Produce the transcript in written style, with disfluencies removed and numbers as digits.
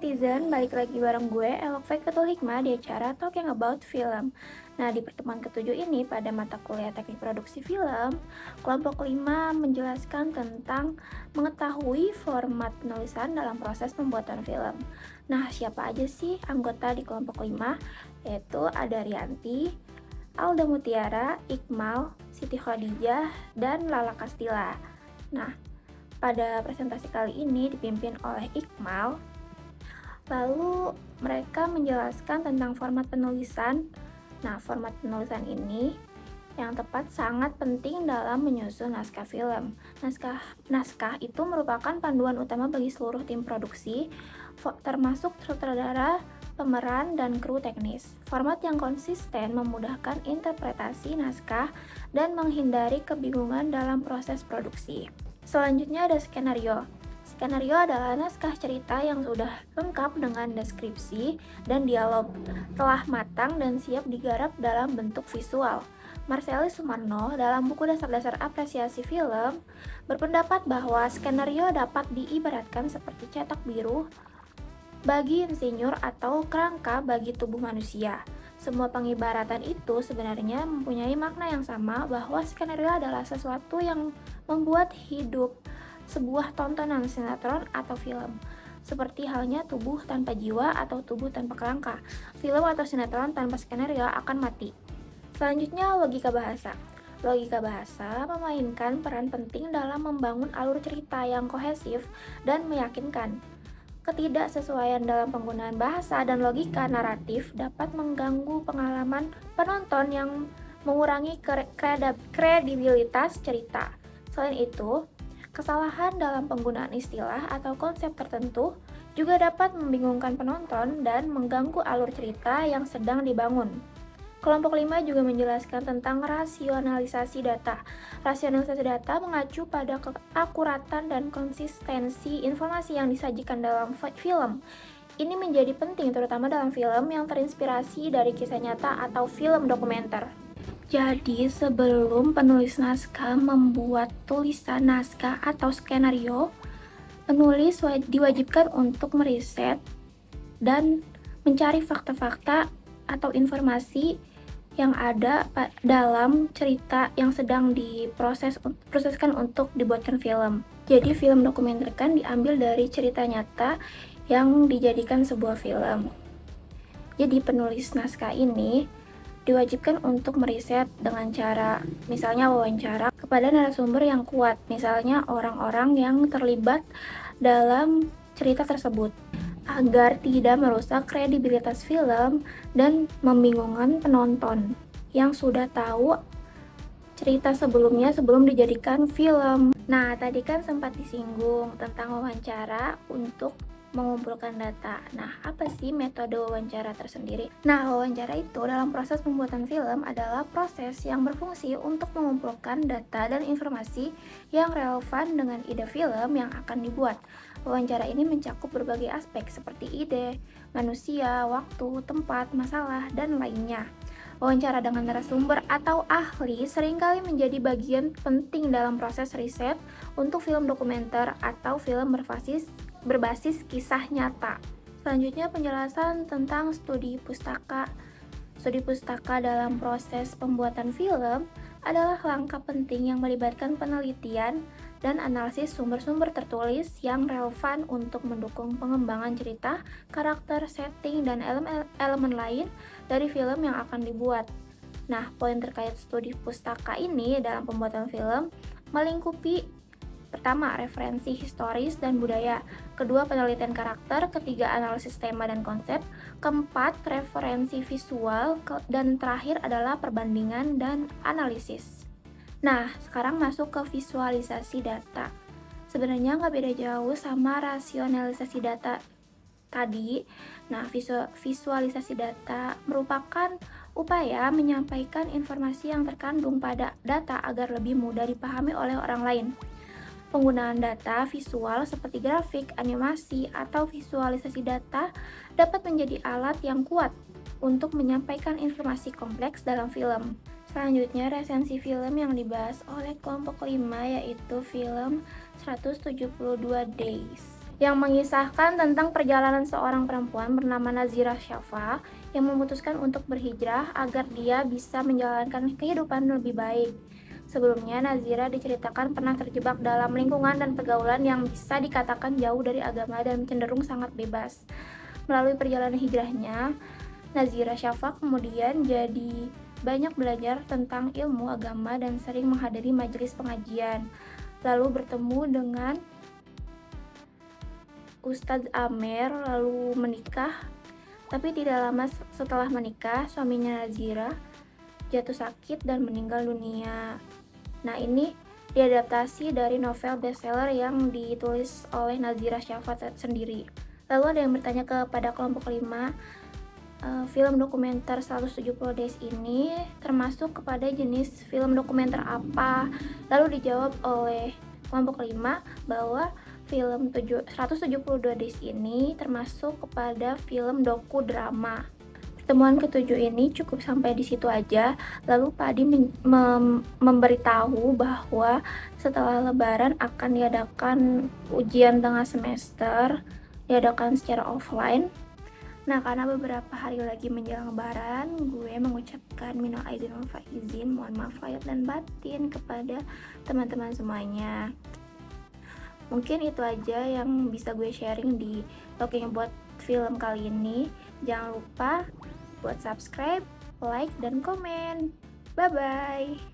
netizen, balik lagi bareng gue, Elok Faikatul Hikmah di acara Talking About Film. Nah, di pertemuan ketujuh ini pada mata kuliah teknik produksi film, kelompok 5 menjelaskan tentang mengetahui format penulisan dalam proses pembuatan film. Nah, siapa aja sih anggota di kelompok 5? Yaitu ada Rianti, Alda Mutiara, Iqmal, Siti Khadijah, dan Lala Kastila. Nah, pada presentasi kali ini dipimpin oleh Iqmal. Lalu mereka menjelaskan tentang format penulisan. Nah, format penulisan ini yang tepat sangat penting dalam menyusun naskah film. Naskah itu merupakan panduan utama bagi seluruh tim produksi, termasuk sutradara, pemeran, dan kru teknis. Format yang konsisten memudahkan interpretasi naskah dan menghindari kebingungan dalam proses produksi. Selanjutnya ada skenario. Skenario adalah naskah cerita yang sudah lengkap dengan deskripsi dan dialog, telah matang dan siap digarap dalam bentuk visual. Marcellus Sumarno dalam buku Dasar-Dasar Apresiasi Film berpendapat bahwa skenario dapat diibaratkan seperti cetak biru bagi insinyur atau kerangka bagi tubuh manusia. Semua pengibaratan itu sebenarnya mempunyai makna yang sama, bahwa skenario adalah sesuatu yang membuat hidup sebuah tontonan sinetron atau film. Seperti halnya tubuh tanpa jiwa atau tubuh tanpa kerangka, film atau sinetron tanpa skenario akan mati. Selanjutnya, logika bahasa. Logika bahasa memainkan peran penting dalam membangun alur cerita yang kohesif dan meyakinkan. Ketidaksesuaian dalam penggunaan bahasa dan logika naratif dapat mengganggu pengalaman penonton yang mengurangi kredibilitas cerita. Selain itu, kesalahan dalam penggunaan istilah atau konsep tertentu juga dapat membingungkan penonton dan mengganggu alur cerita yang sedang dibangun. Kelompok 5 juga menjelaskan tentang rasionalisasi data. Rasionalisasi data mengacu pada keakuratan dan konsistensi informasi yang disajikan dalam film. Ini menjadi penting terutama dalam film yang terinspirasi dari kisah nyata atau film dokumenter. Jadi, sebelum penulis naskah membuat tulisan naskah atau skenario, penulis diwajibkan untuk meriset dan mencari fakta-fakta atau informasi yang ada dalam cerita yang sedang diproseskan untuk dibuatkan film. Jadi film dokumenter kan diambil dari cerita nyata yang dijadikan sebuah film. Jadi penulis naskah ini diwajibkan untuk meriset dengan cara misalnya wawancara kepada narasumber yang kuat, misalnya orang-orang yang terlibat dalam cerita tersebut, agar tidak merusak kredibilitas film dan membingungkan penonton yang sudah tahu cerita sebelumnya sebelum dijadikan film. Nah, tadi kan sempat disinggung tentang wawancara untuk mengumpulkan data. Nah, apa sih metode wawancara tersendiri? Nah, wawancara itu dalam proses pembuatan film adalah proses yang berfungsi untuk mengumpulkan data dan informasi yang relevan dengan ide film yang akan dibuat. Wawancara ini mencakup berbagai aspek seperti ide, manusia, waktu, tempat, masalah, dan lainnya. Wawancara dengan narasumber atau ahli seringkali menjadi bagian penting dalam proses riset untuk film dokumenter atau film berbasis kisah nyata. Selanjutnya, penjelasan tentang studi pustaka. Studi pustaka dalam proses pembuatan film adalah langkah penting yang melibatkan penelitian dan analisis sumber-sumber tertulis yang relevan untuk mendukung pengembangan cerita, karakter, setting, dan elemen lain dari film yang akan dibuat. Nah, poin terkait studi pustaka ini dalam pembuatan film melingkupi: pertama, referensi historis dan budaya; kedua, penelitian karakter; ketiga, analisis tema dan konsep; keempat, referensi visual; dan terakhir adalah perbandingan dan analisis. Nah, sekarang masuk ke visualisasi data. Sebenarnya nggak beda jauh sama rasionalisasi data tadi. Nah, visualisasi data merupakan upaya menyampaikan informasi yang terkandung pada data agar lebih mudah dipahami oleh orang lain. Penggunaan data visual seperti grafik, animasi, atau visualisasi data dapat menjadi alat yang kuat untuk menyampaikan informasi kompleks dalam film. Selanjutnya, resensi film yang dibahas oleh kelompok 5 yaitu film 172 Days. yang mengisahkan tentang perjalanan seorang perempuan bernama Nazira Syafa yang memutuskan untuk berhijrah agar dia bisa menjalankan kehidupan lebih baik. Sebelumnya, Nazira diceritakan pernah terjebak dalam lingkungan dan pergaulan yang bisa dikatakan jauh dari agama dan cenderung sangat bebas. Melalui perjalanan hijrahnya, Nazira Syafa kemudian jadi banyak belajar tentang ilmu agama dan sering menghadiri majelis pengajian. Lalu bertemu dengan Ustadz Amer, lalu menikah. Tapi tidak lama setelah menikah, suaminya Nazira jatuh sakit dan meninggal dunia. Nah, ini diadaptasi dari novel bestseller yang ditulis oleh Nazira Syafa sendiri. Lalu ada yang bertanya kepada kelompok 5, film dokumenter 170 Days ini termasuk kepada jenis film dokumenter apa? Lalu dijawab oleh kelompok 5 bahwa film 172 Days ini termasuk kepada film doku drama. Pertemuan ketujuh ini cukup sampai di situ aja. Lalu Pak Adi memberitahu bahwa setelah Lebaran akan diadakan ujian tengah semester, diadakan secara offline. Nah, karena beberapa hari lagi menjelang Lebaran, gue mengucapkan minal aidin wal faizin, mohon maaf lahir dan batin kepada teman-teman semuanya. Mungkin itu aja yang bisa gue sharing di Talking buat film kali ini. Jangan lupa buat subscribe, like, dan komen. Bye-bye.